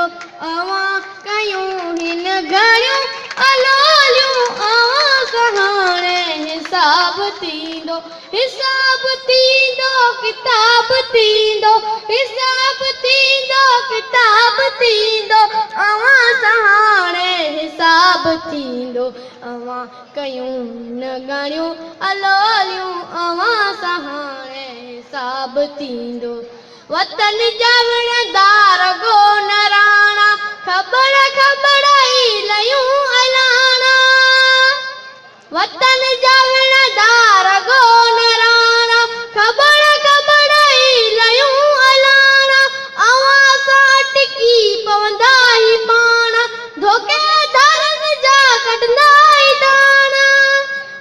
अवां कयूं हिन घड़ियूं अलोलियूं अवां कहाणे हिसाब थींदो किताब थींदो हिसाब थींदो किताब थींदो अवां सहाणे हिसाब थींदो अवां कयूं हिन घड़ियूं अलोलियूं अवां सहाणे हिसाब थींदो वतन जा विणदार गो नराणा ख़बर ख़बर ई लयूं अलाणा वतन जा विणदार गो नराणा ख़बर ख़बर ई लयूं अलाणा अवां सां टिकी पवंदा ई पाण धोखेदारनि जा कढंदा ई दाणा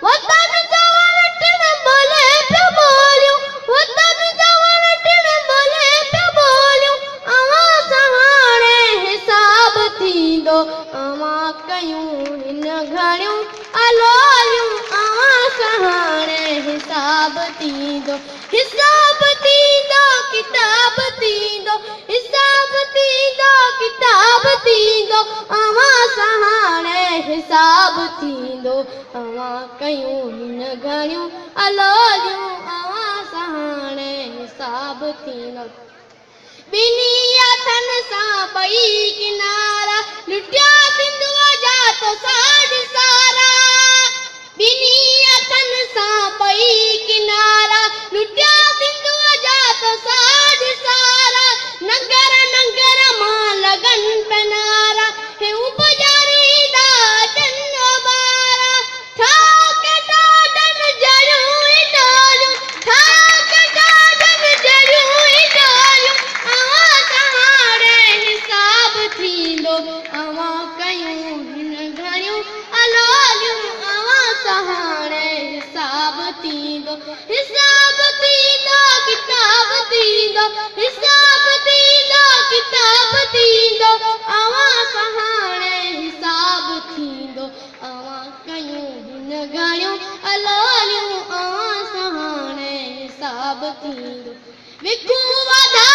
वतन जा वण टिण बोले पियो ॿोलियूं वतन जा वण टिण बोले पियो ॿोलियूं अवां सहाणे हिसाब थींदो अवां कयूं हिन घड़ियूं अलोलियूं अवां सहाणे हिसाब थींदो किताब थींदो हिसाब थींदो किताब थींदो अवां सहाणे हिसाब थींदो अवां कयूं हिन घड़ियूं अलोलियूं अवां सहाणे हिसाब थींदो ॿिन्ही हथनि सां ॿई किनारा लुटिया सिंधुअ जा तो साढ सारा ॿिन्ही हथनि सां ॿई किनारा लुटिया सिंधुअ जा तो साढ सारा नगर नगर मां लगन पनारा हे उपजारी दा अचनि ॿारा ठाक ॾाढनि जड़ियूं ई डोलियूं ठाक ॾाढनि जड़ियूं ई डोलियूं अवां सहाणे हिसाब थींदो अवां कयूं हिन घड़ियूं अलोलियूं अवां सहाणे हिसाब थींदो किताब थींदो हिसाब थींदो किताब थींदो अवां सहाणे हिसाब थींदो अवां कयूं हिन घड़ियूं अलोलियूं अवां सहाणे हिसाब थींदो विकूं वाधा